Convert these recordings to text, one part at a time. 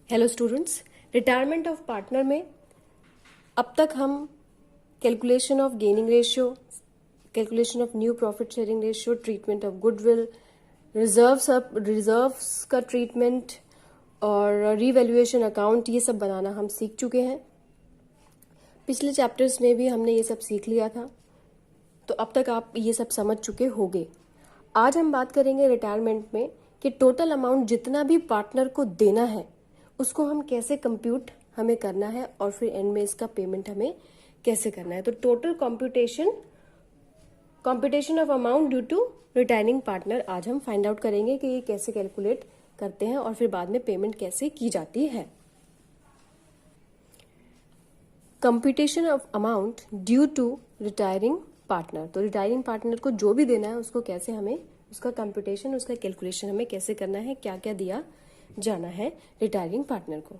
Hello students, retirement of partner में अब तक हम calculation of gaining ratio, calculation of new profit sharing ratio, treatment of goodwill, reserves का treatment और revaluation account, ये सब बनाना हम सीख चुके हैं। पिछले चैप्टर्स में भी हमने ये सब सीख लिया था, तो अब तक आप ये सब समझ चुके होंगे। आज हम बात करेंगे रिटायरमेंट में कि टोटल अमाउंट जितना भी पार्टनर को देना है उसको हम कैसे कंप्यूट हमें करना है और फिर एंड में इसका पेमेंट हमें कैसे करना है। तो total computation of amount due to retiring partner आज हम फाइंड आउट करेंगे कि ये कैसे कैलकुलेट करते हैं और फिर बाद में पेमेंट कैसे की जाती है। Computation of amount due to retiring partner, तो रिटायरिंग पार्टनर को जो भी देना है उसको कैसे हमें उसका कंप्यूटेशन, उसका कैलकुलेशन हमें कैसे करना है, क्या क्या दिया जाना है रिटायरिंग पार्टनर को।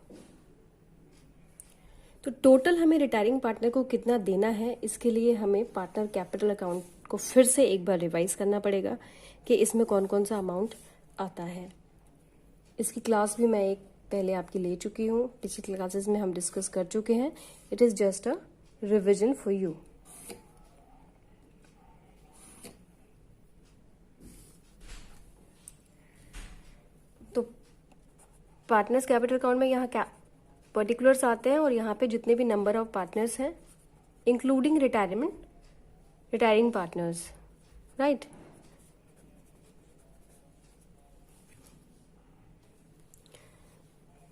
तो टोटल हमें रिटायरिंग पार्टनर को कितना देना है, इसके लिए हमें पार्टनर कैपिटल अकाउंट को फिर से एक बार रिवाइज करना पड़ेगा कि इसमें कौन कौन सा अमाउंट आता है। इसकी क्लास भी मैं एक पहले आपकी ले चुकी हूँ, पिछली क्लासेस में हम डिस्कस कर चुके हैं। It is just a revision for you. Partners capital account में यहाँ पर्टिकुलर्स आते हैं और यहाँ पे जितने भी नंबर ऑफ पार्टनर्स हैं इंक्लूडिंग रिटायरिंग पार्टनर्स, राइट।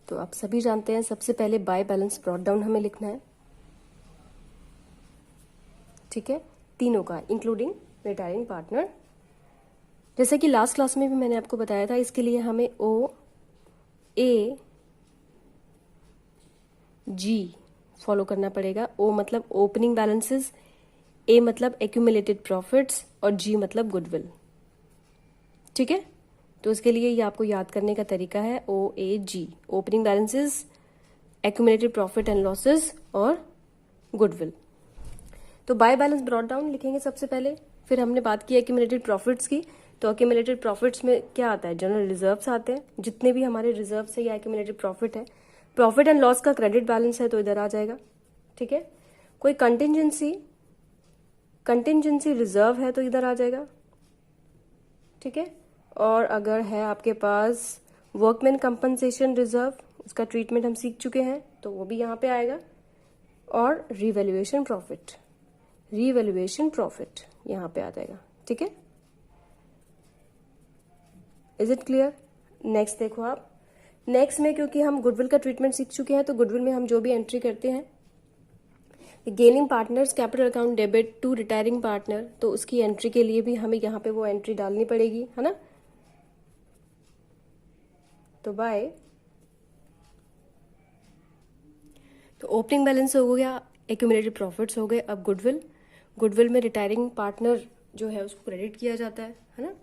तो आप सभी जानते हैं सबसे पहले बाय बैलेंस ब्रॉट डाउन हमें लिखना है, ठीक है, तीनों का इंक्लूडिंग रिटायरिंग पार्टनर। जैसे कि लास्ट क्लास में भी मैंने आपको बताया था, इसके लिए हमें OAG फॉलो करना पड़ेगा। O मतलब ओपनिंग बैलेंसेस, A मतलब एक्यूमुलेटेड प्रॉफिट्स और G मतलब गुडविल, ठीक है। तो उसके लिए ये आपको याद करने का तरीका है OAG, opening balances, accumulated profit and losses और गुडविल। तो बाय बैलेंस ब्रॉट डाउन लिखेंगे सबसे पहले। फिर हमने बात की एक्यूमुलेटेड प्रॉफिट्स की, तो एक्यूमुलेटेड प्रॉफिट्स में क्या आता है, जनरल रिजर्व्स आते हैं। जितने भी हमारे रिजर्व्स है या एक्यूमुलेटेड प्रॉफिट है, प्रॉफिट एंड लॉस का क्रेडिट बैलेंस है तो इधर आ जाएगा, ठीक है। कोई कंटिंजेंसी रिजर्व है तो इधर आ जाएगा, ठीक है। और अगर है आपके पास वर्कमैन कंपनसेशन रिजर्व, इसका ट्रीटमेंट हम सीख चुके हैं तो वो भी यहाँ पे आएगा। और रीवैल्यूएशन प्रॉफिट यहाँ पे आ जाएगा, ठीक है। Is it clear? नेक्स्ट देखो आप, नेक्स्ट में क्योंकि हम गुडविल का ट्रीटमेंट सीख चुके हैं तो गुडविल में हम जो भी एंट्री करते हैं, gaining partners capital account debit to retiring partner, तो उसकी एंट्री के लिए भी हमें यहाँ पे वो एंट्री डालनी पड़ेगी, है ना। तो तो ओपनिंग बैलेंस हो गया, एक्यूमुलेटेड प्रॉफिट्स हो गए। अब गुडविल में रिटायरिंग पार्टनर जो है उसको क्रेडिट किया जाता है ना।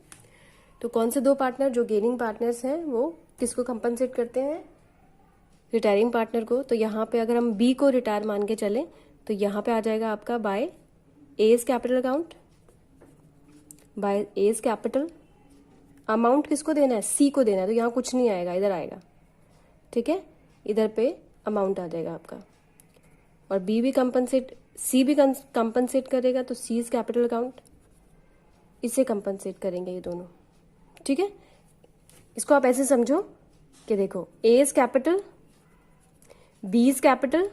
तो कौन से दो पार्टनर जो गेनिंग पार्टनर्स हैं वो किसको कंपनसेट करते हैं, रिटायरिंग पार्टनर को। तो यहाँ पे अगर हम B को रिटायर मान के चलें तो यहाँ पे आ जाएगा आपका by A's capital account, by A's capital. Amount किसको देना है, C को देना है, तो यहाँ कुछ नहीं आएगा, इधर आएगा, ठीक है। इधर पे अमाउंट आ जाएगा आपका। और C भी कंपनसेट करेगा तो C कैपिटल अकाउंट, इसे कंपनसेट करेंगे ये दोनों, ठीक है। इसको आप ऐसे समझो कि देखो A capital, B capital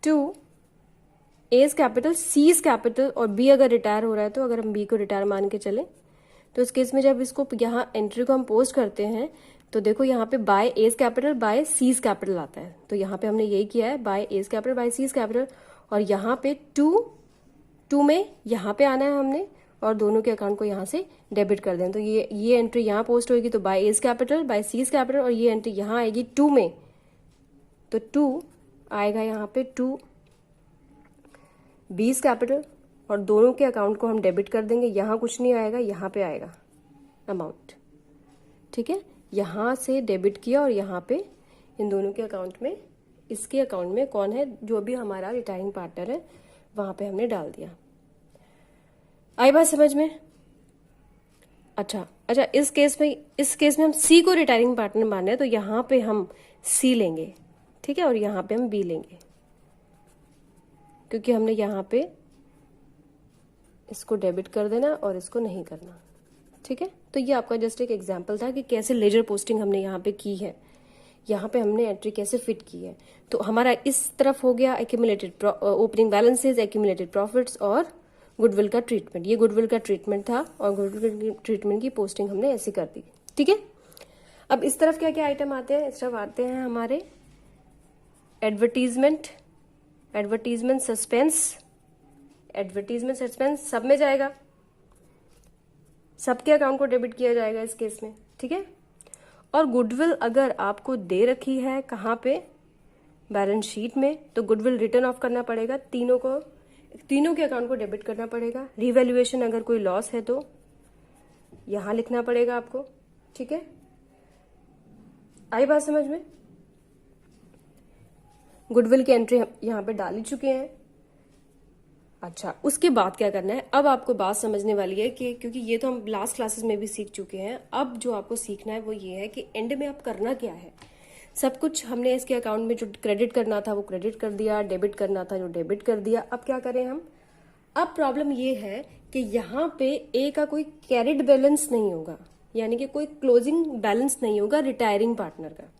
to A capital, C capital और B अगर रिटायर हो रहा है तो अगर हम B को रिटायर मान के चले तो इस केस में जब इसको यहाँ एंट्री को हम पोस्ट करते हैं तो देखो यहाँ पे by A's capital by C's capital आता है। तो यहाँ पे हमने यही किया है, by A's capital by C's capital, और यहाँ पे टू में यहाँ पे आना है हमने और दोनों के अकाउंट को यहाँ से डेबिट कर दें। तो ये एंट्री यहाँ पोस्ट होगी तो by A's capital by C's capital, और ये एंट्री यहाँ आएगी 2 में, तो 2 आएगा यहाँ पे 2 बीस कैपिटल और दोनों के अकाउंट को हम डेबिट कर देंगे। यहाँ कुछ नहीं आएगा, यहाँ पे आएगा अमाउंट, ठीक है। यहाँ से डेबिट किया और यहाँ पे इन दोनों के अकाउंट में, इसके अकाउंट में कौन है, जो भी हमारा रिटायरिंग पार्टनर है वहां पे हमने डाल दिया। आई बात समझ में? अच्छा, अच्छा, इस केस में हम सी को रिटायरिंग पार्टनर मान रहे हैं, तो यहां पे हम सी लेंगे, ठीक है, और यहां पे हम बी लेंगे, क्योंकि हमने यहां पे इसको डेबिट कर देना और इसको नहीं करना, ठीक है। तो ये आपका जस्ट एक एग्जांपल था कि कैसे लेजर पोस्टिंग हमने यहाँ पे की है, यहाँ पे हमने एंट्री कैसे फिट की है। तो हमारा इस तरफ हो गया accumulated opening balances, accumulated profits और गुडविल का ट्रीटमेंट। ये गुडविल का ट्रीटमेंट था और गुडविल ट्रीटमेंट की पोस्टिंग हमने ऐसे कर दी, ठीक है। अब इस तरफ क्या क्या आइटम आते हैं, इस तरफ आते हैं हमारे advertisement, advertisement suspense, advertisement suspense सब में जाएगा, सबके अकाउंट को डेबिट किया जाएगा इस केस में, ठीक है। और गुडविल अगर आपको दे रखी है कहाँ पे, बैलेंस शीट में, तो गुडविल रिटर्न ऑफ करना पड़ेगा, तीनों के अकाउंट को डेबिट करना पड़ेगा। रिवैल्यूएशन अगर कोई लॉस है तो यहां लिखना पड़ेगा आपको, ठीक है। आई बात समझ में? गुडविल की एंट्री यहां पे डाल ही चुके हैं। अच्छा, उसके बाद क्या करना है, अब आपको बात समझने वाली है कि क्योंकि ये तो हम लास्ट क्लासेस में भी सीख चुके हैं, अब जो आपको सीखना है वो ये है कि एंड में आप करना क्या है। सब कुछ हमने इसके अकाउंट में जो क्रेडिट करना था वो क्रेडिट कर दिया, डेबिट करना था जो डेबिट कर दिया। अब क्या करें हम, अब प्रॉब्लम ये है कि यहाँ पे ए का कोई कैरिड बैलेंस नहीं होगा, यानी कि कोई क्लोजिंग बैलेंस नहीं होगा रिटायरिंग पार्टनर का।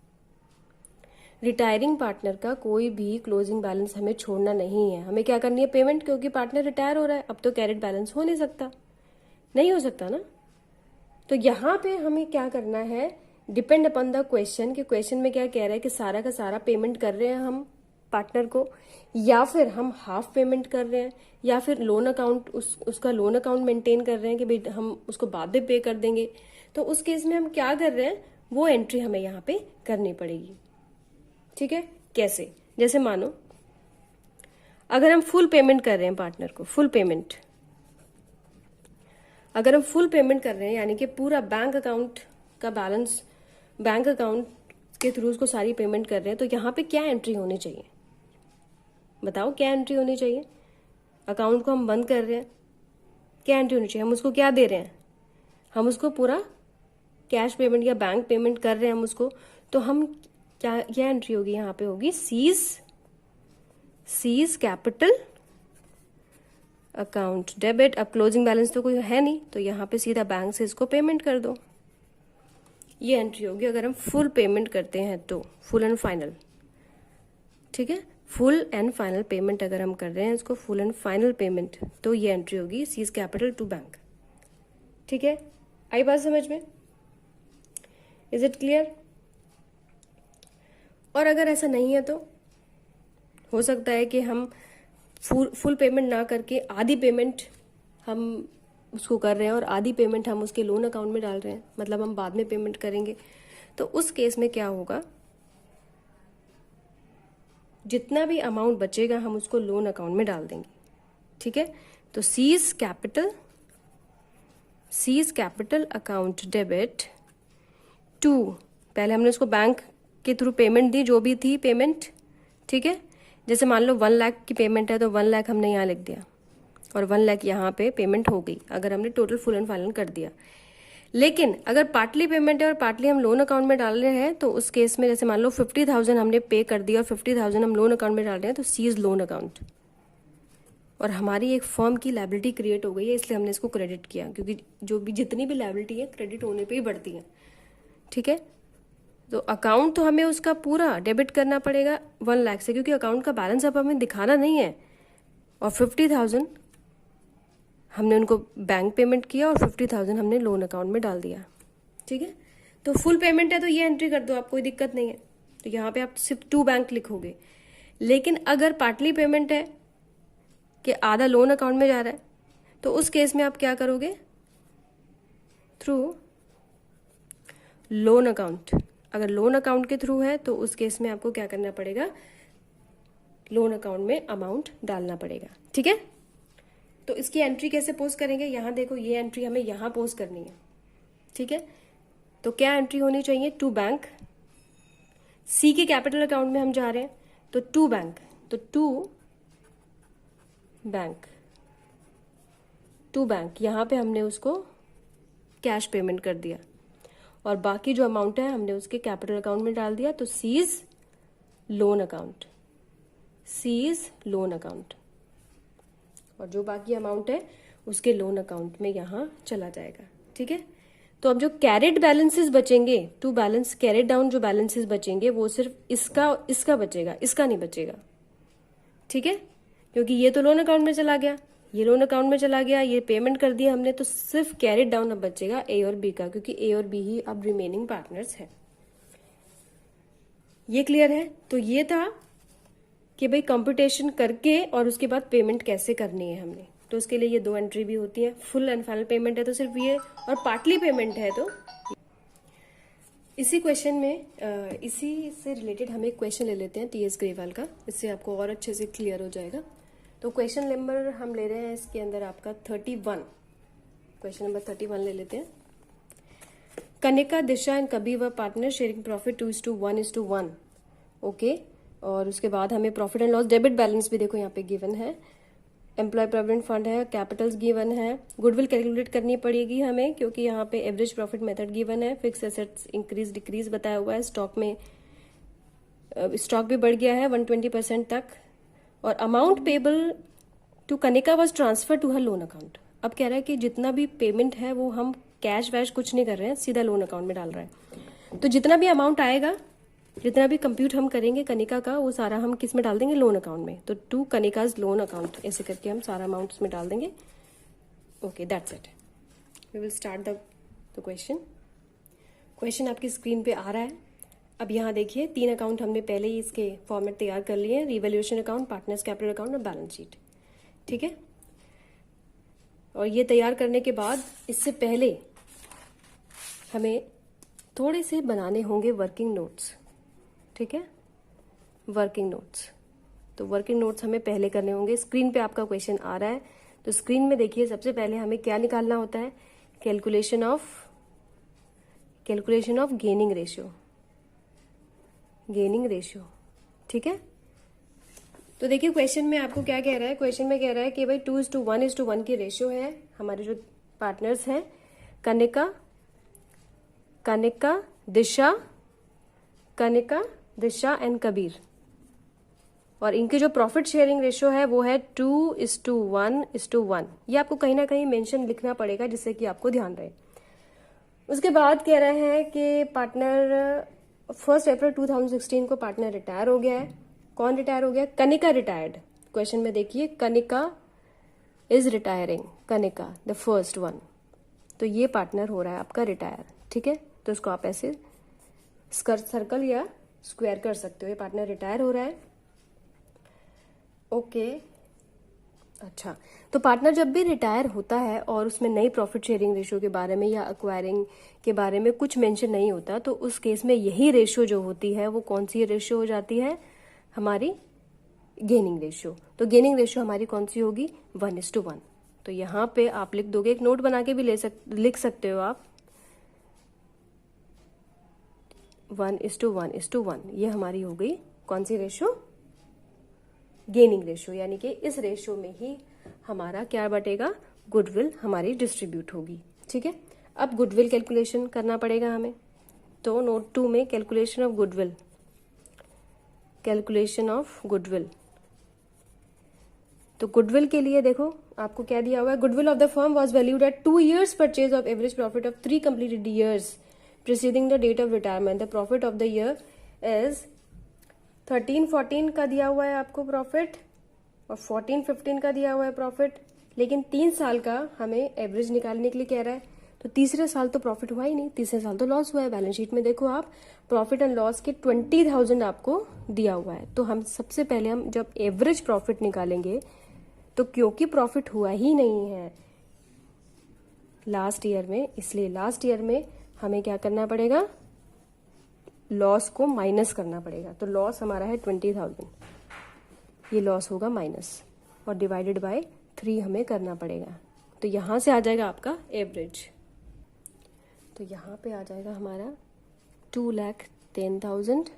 रिटायरिंग पार्टनर का कोई भी क्लोजिंग बैलेंस हमें छोड़ना नहीं है। हमें क्या करनी है, पेमेंट, क्योंकि पार्टनर रिटायर हो रहा है, अब तो कैरिड बैलेंस हो नहीं सकता, नहीं हो सकता ना। तो यहाँ पे हमें क्या करना है, डिपेंड अपॉन द क्वेश्चन, कि क्वेश्चन में क्या कह रहा है कि सारा का सारा पेमेंट कर रहे हैं हम पार्टनर को, या फिर हम हाफ पेमेंट कर रहे हैं, या फिर लोन अकाउंट उसका लोन अकाउंट मेंटेन कर रहे हैं कि भाई हम उसको बाद में पे कर देंगे। तो उस केस में हम क्या कर रहे हैं, वो एंट्री हमें यहाँ पे करनी पड़ेगी, ठीक है। कैसे, जैसे मानो अगर हम फुल पेमेंट कर रहे हैं पार्टनर को, फुल पेमेंट, अगर हम फुल पेमेंट कर रहे हैं यानी कि पूरा बैंक अकाउंट का बैलेंस, बैंक अकाउंट के थ्रू उसको सारी पेमेंट कर रहे हैं, तो यहाँ पे क्या एंट्री होनी चाहिए, बताओ क्या एंट्री होनी चाहिए। अकाउंट को हम बंद कर रहे हैं, क्या एंट्री होनी चाहिए, हम उसको क्या दे रहे हैं, हम उसको पूरा कैश पेमेंट या बैंक पेमेंट कर रहे हैं हम उसको, तो हम क्या एंट्री होगी, यहाँ पे होगी सीज कैपिटल अकाउंट डेबिट। अब क्लोजिंग बैलेंस तो कोई है नहीं, तो यहाँ पे सीधा बैंक से इसको पेमेंट कर दो, ये एंट्री होगी अगर हम फुल पेमेंट करते हैं तो, फुल एंड फाइनल, ठीक है। फुल एंड फाइनल पेमेंट अगर हम कर रहे हैं इसको फुल एंड फाइनल पेमेंट, तो ये एंट्री होगी सीज कैपिटल टू बैंक, ठीक है। आई बात समझ में, इज इट क्लियर। और अगर ऐसा नहीं है तो हो सकता है कि हम फुल पेमेंट ना करके आधी पेमेंट हम उसको कर रहे हैं और आधी पेमेंट हम उसके लोन अकाउंट में डाल रहे हैं, मतलब हम बाद में पेमेंट करेंगे। तो उस केस में क्या होगा, जितना भी अमाउंट बचेगा हम उसको लोन अकाउंट में डाल देंगे, ठीक है। तो C's capital account debit to, पहले हमने उसको बैंक के थ्रू पेमेंट दी, जो भी थी पेमेंट, ठीक है। जैसे मान लो 1 लाख की पेमेंट है तो 1 लाख हमने यहाँ लिख दिया और 1 लाख यहाँ पे पेमेंट हो गई अगर हमने टोटल फुल एंड फाइनल कर दिया। लेकिन अगर पार्टली पेमेंट है और पार्टली हम लोन अकाउंट में डाल रहे हैं, तो उस केस में जैसे मान लो 50,000 हमने पे कर दिया और 50,000 हम लोन अकाउंट में डाल रहे हैं, तो सीज लोन अकाउंट, और हमारी एक फर्म की लायबिलिटी क्रिएट हो गई है, इसलिए हमने इसको क्रेडिट किया, क्योंकि जो भी जितनी भी लायबिलिटी है क्रेडिट होने पे ही बढ़ती है, ठीक है। तो अकाउंट तो हमें उसका पूरा डेबिट करना पड़ेगा 1 लाख से, क्योंकि अकाउंट का बैलेंस अब हमें दिखाना नहीं है, और 50,000 हमने उनको बैंक पेमेंट किया और 50,000 हमने लोन अकाउंट में डाल दिया, ठीक है। तो फुल पेमेंट है तो ये एंट्री कर दो, आप कोई दिक्कत नहीं है। तो यहाँ पे आप सिर्फ टू बैंक लिखोगे। लेकिन अगर पार्टली पेमेंट है कि आधा लोन अकाउंट में जा रहा है, तो उस केस में आप क्या करोगे, थ्रू लोन अकाउंट। अगर लोन अकाउंट के थ्रू है तो उस केस में आपको क्या करना पड़ेगा, लोन अकाउंट में अमाउंट डालना पड़ेगा, ठीक है। तो इसकी एंट्री कैसे पोस्ट करेंगे, यहाँ देखो ये एंट्री हमें यहाँ पोस्ट करनी है, ठीक है। तो क्या एंट्री होनी चाहिए, टू बैंक, सी के कैपिटल अकाउंट में हम जा रहे हैं तो टू बैंक, तो टू बैंक यहाँ पे हमने उसको कैश पेमेंट कर दिया, और बाकी जो अमाउंट है हमने उसके कैपिटल अकाउंट में डाल दिया, तो C is loan account, C is loan account, और जो बाकी अमाउंट है उसके लोन अकाउंट में यहाँ चला जाएगा। ठीक है, तो अब जो कैरेड बैलेंसेस बचेंगे, टू बैलेंस कैरेड डाउन जो बैलेंसेस बचेंगे वो सिर्फ इसका बचेगा, इसका नहीं बचेगा। ठीक है, क्योंकि ये तो लोन अकाउंट में चला गया, ये लोन अकाउंट में चला गया, ये पेमेंट कर दिया हमने, तो सिर्फ कैरेड डाउन अब बचेगा ए और बी का, क्योंकि ए और बी ही अब रिमेनिंग पार्टनर्स है। ये क्लियर है? तो ये था कि भाई कंप्यूटेशन करके और उसके बाद पेमेंट कैसे करनी है हमने, तो उसके लिए ये दो एंट्री भी होती है। फुल एंड फाइनल पेमेंट है तो सिर्फ ये, और पार्टली पेमेंट है तो इसी क्वेश्चन में इसी से रिलेटेड हम एक क्वेश्चन ले लेते हैं टीएस ग्रेवाल का, इससे आपको और अच्छे से क्लियर हो जाएगा। तो क्वेश्चन नंबर हम ले रहे हैं इसके अंदर आपका 31, क्वेश्चन नंबर 31 ले लेते हैं। कनिका, दिशा एंड कबीर व पार्टनर शेयरिंग प्रॉफिट 2:1:1। ओके, और उसके बाद हमें profit and loss debit balance भी देखो यहाँ पे गिवन है, एम्प्लॉय प्रोविडेंट फंड है, कैपिटल्स गिवन है, गुडविल कैलकुलेट करनी पड़ेगी हमें क्योंकि यहाँ पे एवरेज प्रॉफिट मेथड गिवन है, फिक्स एसेट्स इंक्रीज डिक्रीज बताया हुआ है, स्टॉक में स्टॉक भी बढ़ गया है 120% तक, और amount payable to Kanika was transfer to her loan account. अब कह रहा है कि जितना भी पेमेंट है वो हम कैश वैश कुछ नहीं कर रहे हैं, सीधा लोन अकाउंट में डाल रहे हैं। तो जितना भी अमाउंट आएगा, जितना भी कंप्यूट हम करेंगे कनिका का, वो सारा हम किस में डाल देंगे, लोन अकाउंट में। तो टू कनिकाज लोन अकाउंट ऐसे करके हम सारा अमाउंट इसमें डाल देंगे। Okay, that's it. We will start the question. Question आपकी स्क्रीन पे आ रहा है। अब यहाँ देखिए, 3 अकाउंट हमने पहले ही इसके फॉर्मेट तैयार कर लिए हैं, revaluation account, partners capital account और बैलेंस शीट। ठीक है, और ये तैयार करने के बाद इससे पहले हमें थोड़े से बनाने होंगे वर्किंग नोट्स। ठीक है, वर्किंग नोट्स, तो वर्किंग नोट्स हमें पहले करने होंगे। स्क्रीन पे आपका क्वेश्चन आ रहा है, तो स्क्रीन में देखिए सबसे पहले हमें क्या निकालना होता है, कैलकुलेशन ऑफ गेनिंग रेशियो। ठीक है, तो देखिए क्वेश्चन में आपको क्या कह रहा है, क्वेश्चन में कह रहा है कि भाई 2:1:1 की रेशियो है। हमारे जो पार्टनर्स हैं दिशा एंड कबीर, और इनकी जो प्रॉफिट शेयरिंग रेशियो है वो है 2:1:1। ये आपको कहीं ना कहीं मेंशन लिखना पड़ेगा जिससे कि आपको ध्यान रहे। उसके बाद कह रहे हैं कि पार्टनर 1 अप्रैल 2016 को पार्टनर रिटायर हो गया है। कौन रिटायर हो गया? कनिका रिटायर्ड। क्वेश्चन में देखिए, Kanika is retiring, Kanika the first one, तो ये पार्टनर हो रहा है आपका रिटायर। ठीक है, तो इसको आप ऐसे सर्कल या स्क्वायर कर सकते हो, ये पार्टनर रिटायर हो रहा है। ओके, अच्छा, तो पार्टनर जब भी रिटायर होता है और उसमें नई प्रॉफिट शेयरिंग रेशियो के बारे में या एक्वायरिंग के बारे में कुछ मेंशन नहीं होता, तो उस केस में यही रेशियो जो होती है वो कौन सी रेशियो हो जाती है, हमारी गेनिंग रेशियो। तो गेनिंग रेशियो हमारी कौन सी होगी, 1:1। तो यहाँ पे आप लिख दोगे, एक नोट बना के भी लिख सकते हो आप, 1:1:1। ये हमारी हो गई कौन सी रेशियो, गेनिंग रेशियो, यानी कि इस रेशियो में ही हमारा क्या बटेगा, गुडविल हमारी डिस्ट्रीब्यूट होगी। ठीक है, अब गुडविल कैलकुलेशन करना पड़ेगा हमें, तो नोट 2 में कैलकुलेशन ऑफ गुडविल। तो गुडविल के लिए देखो आपको क्या दिया हुआ है, goodwill of the firm was valued at 2 years purchase of average profit of 3 completed years preceding the date of retirement. The profit of the year is 13-14 का दिया हुआ है आपको प्रॉफिट, और 14-15 का दिया हुआ है प्रॉफिट, लेकिन 3 साल का हमें एवरेज निकालने के लिए कह रहा है। तो तीसरे साल तो प्रॉफिट हुआ ही नहीं, तीसरे साल तो लॉस हुआ है। बैलेंस शीट में देखो आप, प्रॉफिट एंड लॉस के 20,000 आपको दिया हुआ है। तो हम सबसे पहले हम जब एवरेज प्रॉफिट निकालेंगे, तो क्योंकि प्रॉफिट हुआ ही नहीं है लास्ट ईयर में, इसलिए लास्ट ईयर में हमें क्या करना पड़ेगा, लॉस को माइनस करना पड़ेगा। तो लॉस हमारा है 20,000, ये लॉस होगा माइनस, और डिवाइडेड बाय 3 हमें करना पड़ेगा। तो यहां से आ जाएगा आपका एवरेज, तो यहाँ पे आ जाएगा हमारा 2,10,000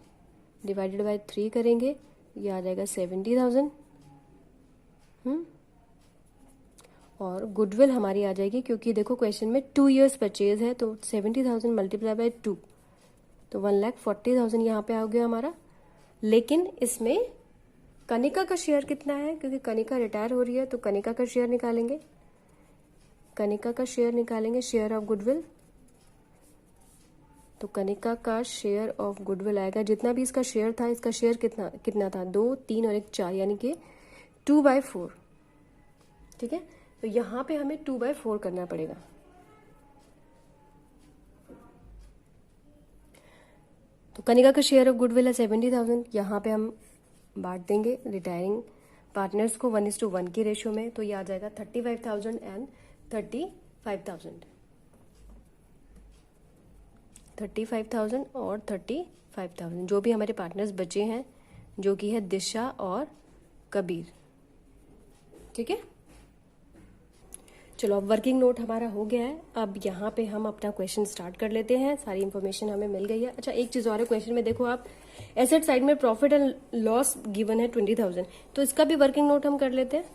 डिवाइडेड बाय 3 करेंगे, ये आ जाएगा 70,000। और गुडविल हमारी आ जाएगी, क्योंकि देखो क्वेश्चन में 2 years परचेज है, तो 70,000 मल्टीप्लाई बाय 2, तो 1,40,000 यहाँ पे आ गया हमारा। लेकिन इसमें कनिका का शेयर कितना है, क्योंकि कनिका रिटायर हो रही है, तो कनिका का शेयर निकालेंगे, कनिका का शेयर निकालेंगे, शेयर ऑफ गुडविल। तो कनिका का शेयर ऑफ गुडविल आएगा, जितना भी इसका शेयर था, इसका शेयर कितना था, 2, 3 और 1 4, यानी कि 2/4। ठीक है, तो यहाँ पे हमें 2/4 करना पड़ेगा। तो कनिका का शेयर ऑफ गुडविल है 70,000, यहाँ पे हम बांट देंगे रिटायरिंग पार्टनर्स को 1:1 की रेशियो में, तो ये आ जाएगा 35,000 एंड 35,000, 35,000 और 35,000, जो भी हमारे पार्टनर्स बचे हैं, जो कि है दिशा और कबीर। ठीक है, चलो अब वर्किंग नोट हमारा हो गया है। अब यहाँ पे हम अपना क्वेश्चन स्टार्ट कर लेते हैं, सारी इंफॉर्मेशन हमें मिल गई है। अच्छा, एक चीज़ और है क्वेश्चन में, देखो आप एसेट साइड में प्रॉफिट एंड लॉस गिवन है 20,000, तो इसका भी वर्किंग नोट हम कर लेते हैं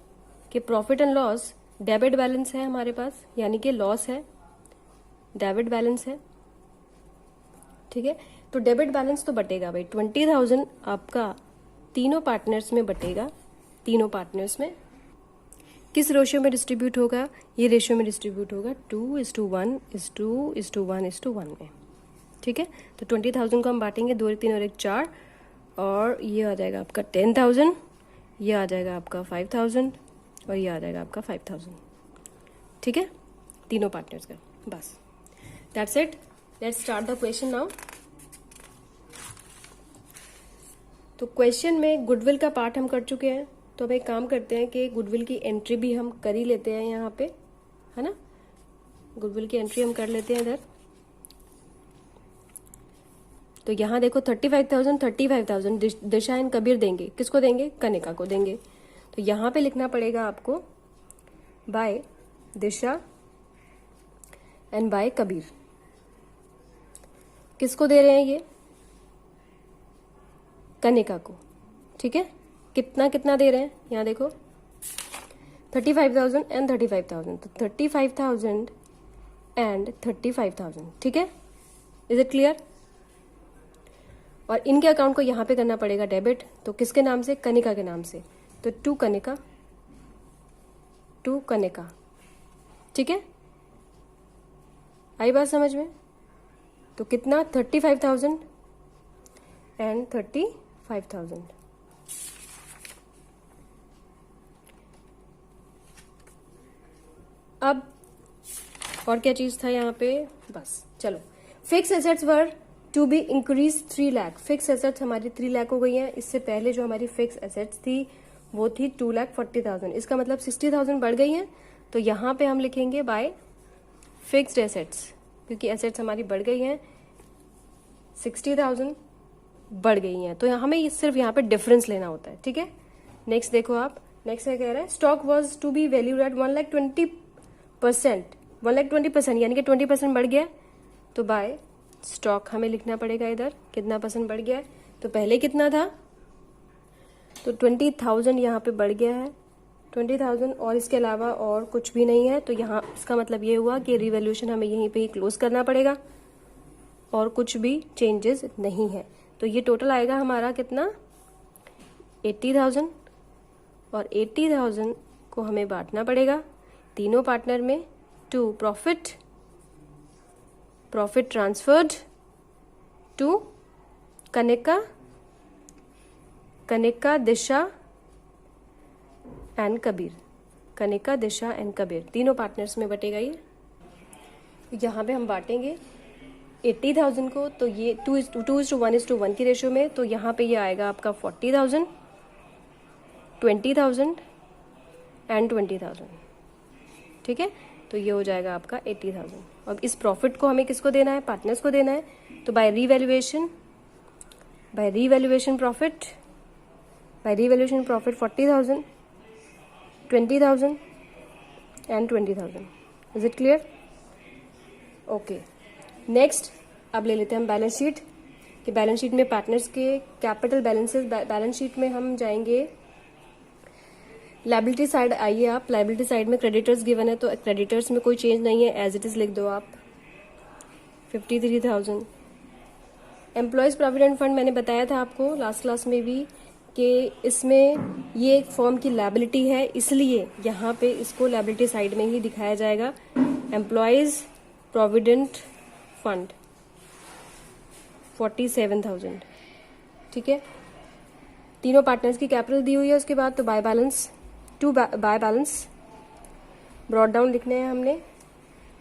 कि profit and loss debit balance है हमारे पास, यानी कि लॉस है, डेबिट बैलेंस है। ठीक है, तो डेबिट बैलेंस तो बटेगा भाई 20,000 आपका तीनों पार्टनर्स में बटेगा, तीनों पार्टनर्स में किस रेशियो में डिस्ट्रीब्यूट होगा, ये रेशियो में डिस्ट्रीब्यूट होगा 2:1:1:1 में। ठीक है, तो 20,000 को हम बांटेंगे 2, 3 और 1 4, और ये आ जाएगा आपका 10,000, ये आ जाएगा आपका 5,000, और ये आ जाएगा आपका 5,000। ठीक है, तीनों पार्टनर्स का, बस that's it. Let's start the question now. तो क्वेश्चन में गुडविल का पार्ट हम कर चुके हैं, तो अब एक काम करते हैं कि गुडविल की एंट्री भी हम कर ही लेते हैं यहाँ पे, है ना, गुडविल की एंट्री हम कर लेते हैं इधर। तो यहाँ देखो 35,000 दिशा एंड कबीर देंगे, किसको देंगे, कनिका को देंगे। तो यहाँ पे लिखना पड़ेगा आपको by Disha and by Kabir. किसको दे रहे हैं ये, कनिका को। ठीक है, कितना कितना दे रहे हैं, यहाँ देखो 35,000 एंड 35,000, तो 35,000 एंड 35,000। ठीक है, इज इट क्लियर। और इनके अकाउंट को यहाँ पे करना पड़ेगा डेबिट, तो किसके नाम से, कनिका के नाम से, तो टू कनिका। ठीक है, आई बात समझ में। तो कितना, 35,000 एंड 35,000। अब और क्या चीज था यहाँ पे, बस चलो। Fix assets were to be increase 3 lakh, fix assets हमारी 3 लाख हो गई हैं। इससे पहले जो हमारी फिक्स एसेट्स थी वो थी 2,40,000, इसका मतलब 60,000 बढ़ गई हैं। तो यहाँ पे हम लिखेंगे बाय फिक्स्ड एसेट्स, क्योंकि एसेट्स हमारी बढ़ गई हैं, 60,000 बढ़ गई हैं, तो हमें सिर्फ यहाँ पे डिफरेंस लेना होता है। ठीक है, नेक्स्ट देखो आप, नेक्स्ट क्या कह रहा है, stock was to be valued at 1,20%, यानी कि 20% बढ़ गया। तो बाय स्टॉक हमें लिखना पड़ेगा इधर, कितना % बढ़ गया है, तो पहले कितना था, तो 20,000 यहाँ पे बढ़ गया है, 20,000, और इसके अलावा और कुछ भी नहीं है। तो यहाँ इसका मतलब ये हुआ कि रिवैल्यूएशन हमें यहीं पे ही क्लोज करना पड़ेगा, और कुछ भी चेंजेस नहीं है। तो ये टोटल आएगा हमारा कितना, 80,000, और 80,000 को हमें बांटना पड़ेगा तीनों पार्टनर में, to profit transferred to Kanika, Disha and Kabir, Kanika, Disha and Kabir, तीनों पार्टनर्स में बटेगा ये। यहाँ पे हम बांटेंगे 80,000 को, तो ये 2:1:1 की रेशियो में, तो यहाँ पे ये आएगा आपका 40,000, 20,000 एंड 20,000। ठीक है, तो ये हो जाएगा आपका 80,000। अब इस प्रॉफिट को हमें किसको देना है, पार्टनर्स को देना है। तो by revaluation profit 40,000, 20,000 and 20,000। Is it clear, okay. Next अब ले लेते हैं हम बैलेंस शीट, कि बैलेंस शीट में पार्टनर्स के कैपिटल बैलेंसेस, बैलेंस शीट में हम जाएंगे, लायबिलिटी साइड आइए आप। लायबिलिटी साइड में क्रेडिटर्स गिवन है, तो क्रेडिटर्स में कोई चेंज नहीं है, एज इट इज लिख दो आप 53,000। एम्प्लॉयज प्रोविडेंट फंड मैंने बताया था आपको लास्ट क्लास में भी कि इसमें ये एक फर्म की लायबिलिटी है, इसलिए यहाँ पे इसको लायबिलिटी साइड में ही दिखाया जाएगा। एम्प्लॉयज प्रोविडेंट फंड 47,000, ठीक है। तीनों पार्टनर्स की कैपिटल दी हुई है। उसके बाद तो by balance, by balance brought down लिखने हैं हमने।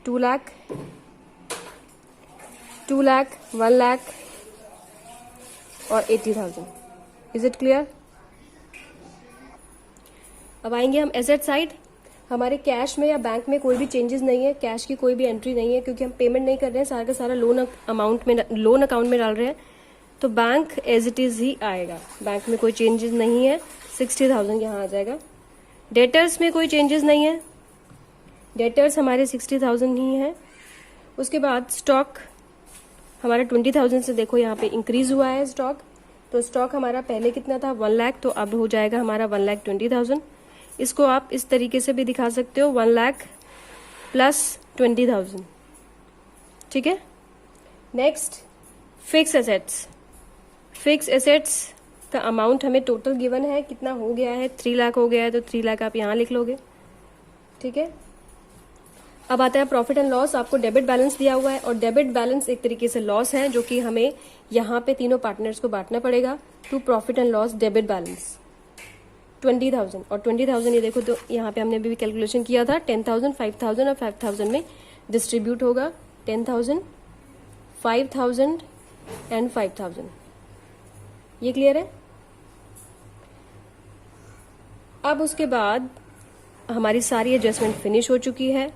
2 लाख, 2 लाख, 1 लाख और 80,000। Is it clear? अब आएंगे हम एसेट साइड। हमारे कैश में या बैंक में कोई भी चेंजेस नहीं है, कैश की कोई भी एंट्री नहीं है, क्योंकि हम पेमेंट नहीं कर रहे हैं, सारा का सारा लोन अमाउंट में, लोन अकाउंट में डाल रहे हैं, तो बैंक एज इट इज ही आएगा। बैंक में कोई चेंजेस नहीं है, 60,000 यहाँ आ जाएगा। डेटर्स में कोई चेंजेस नहीं है, डेटर्स हमारे 60,000 ही है। उसके बाद स्टॉक हमारा 20,000 से देखो यहाँ पे इंक्रीज हुआ है स्टॉक, तो स्टॉक हमारा पहले कितना था 1 लाख, तो अब हो जाएगा हमारा 1,20,000। इसको आप इस तरीके से भी दिखा सकते हो, 1 लाख प्लस 20,000, ठीक है। Next fix assets. Fix assets का अमाउंट हमें टोटल गिवन है, कितना हो गया है 3 लाख हो गया है, तो 3 लाख आप यहाँ लिख लोगे, ठीक है। अब आता है प्रॉफिट एंड लॉस। आपको डेबिट बैलेंस दिया हुआ है, और डेबिट बैलेंस एक तरीके से लॉस है, जो कि हमें यहाँ पे तीनों पार्टनर्स को बांटना पड़ेगा। To profit and loss debit balance 20,000 और 20,000, ये देखो तो यहाँ पे हमने अभी भी कैलकुलेशन किया था, 10,000, 5,000 और 5,000 में डिस्ट्रीब्यूट होगा। 10,000, 5,000 एंड 5,000। ये क्लियर है? अब उसके बाद हमारी सारी एडजस्टमेंट फिनिश हो चुकी है,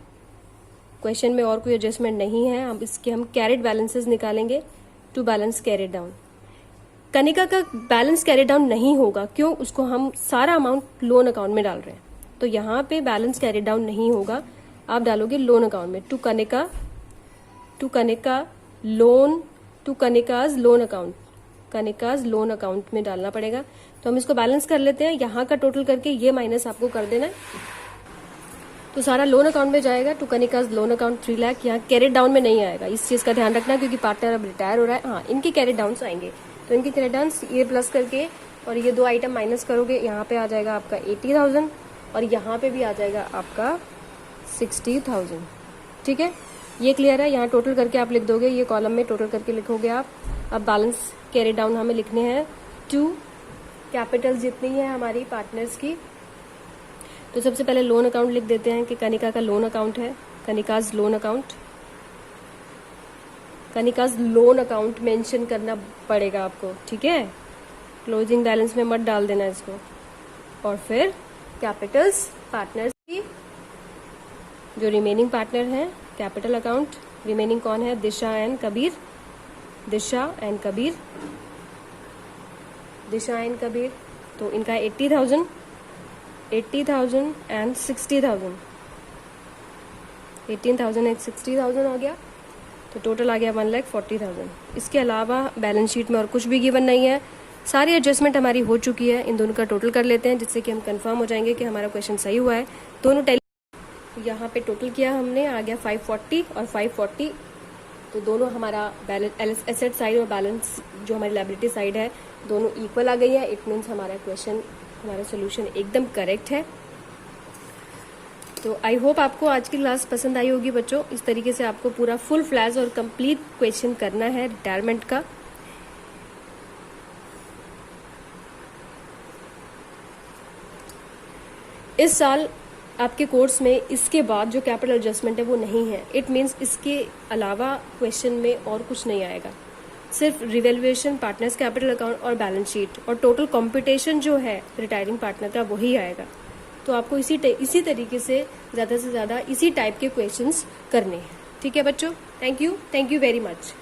क्वेश्चन में और कोई एडजस्टमेंट नहीं है। अब इसके हम कैरेट बैलेंसेस निकालेंगे to balance carried down. Kanika का बैलेंस कैरेट डाउन नहीं होगा, क्यों? उसको हम सारा अमाउंट लोन अकाउंट में डाल रहे हैं, तो यहाँ पे बैलेंस कैरेट डाउन नहीं होगा। आप डालोगे लोन अकाउंट में, to Kanika loan, to Kanika's loan account, Kanika's loan account में डालना पड़ेगा। तो हम इसको बैलेंस कर लेते हैं, यहाँ का टोटल करके ये माइनस आपको कर देना है, तो सारा लोन अकाउंट में जाएगा। To Kanika's loan account 3 lakh, यहाँ कैरेट डाउन में नहीं आएगा, इस चीज का ध्यान रखना, क्योंकि पार्टनर अब रिटायर हो रहा है। हाँ, इनके कैरेट डाउन आएंगे, तो इनके कैरेट डाउन ये प्लस करके और ये 2 आइटम माइनस करोगे, यहाँ पे आ जाएगा आपका 80,000 और यहाँ पे भी आ जाएगा आपका 60,000, ठीक है। ये क्लियर है? यहाँ टोटल करके आप लिख दोगे, ये कॉलम में टोटल करके लिखोगे आप। अब बैलेंस कैरेट डाउन हमें लिखने हैं 2, कैपिटल जितनी है हमारी पार्टनर्स की, तो सबसे पहले लोन अकाउंट लिख देते हैं कि कनिका का लोन अकाउंट है, Kanika's loan account, Kanika's loan account mention करना पड़ेगा आपको, ठीक है। क्लोजिंग बैलेंस में मत डाल देना इसको। और फिर कैपिटल्स पार्टनर्स की, जो रिमेनिंग पार्टनर हैं, कैपिटल अकाउंट रिमेनिंग कौन है? Disha and Kabir, Disha and Kabir, Disha and Kabir, तो इनका 80,000 एंड 60,000, 18,000 एंड 60,000 हो गया, तो टोटल आ गया 1,40,000। इसके अलावा बैलेंस शीट में और कुछ भी गिवन नहीं है, सारी एडजस्टमेंट हमारी हो चुकी है। इन दोनों का टोटल कर लेते हैं, जिससे कि हम कंफर्म हो जाएंगे कि हमारा क्वेश्चन सही हुआ है। दोनों यहाँ पे टोटल किया हमने, आ गया 540 और 540, तो दोनों हमारा बैलेंस एसेट साइड और बैलेंस जो हमारी लायबिलिटी साइड है, दोनों इक्वल आ गई है। इट मीन्स हमारा क्वेश्चन, हमारा सोल्यूशन एकदम करेक्ट है। तो आई होप आपको आज की क्लास पसंद आई होगी बच्चों। इस तरीके से आपको पूरा फुल फ्लैश और कंप्लीट क्वेश्चन करना है रिटायरमेंट का। इस साल आपके कोर्स में इसके बाद जो कैपिटल एडजस्टमेंट है वो नहीं है। इट मीन्स इसके अलावा क्वेश्चन में और कुछ नहीं आएगा, सिर्फ रिवैल्यूएशन, पार्टनर्स कैपिटल अकाउंट और बैलेंस शीट, और टोटल कंप्यूटेशन जो है रिटायरिंग पार्टनर का वही आएगा। तो आपको इसी तरीके से ज़्यादा इसी टाइप के क्वेश्चंस करने हैं, ठीक है बच्चों। Thank you very much.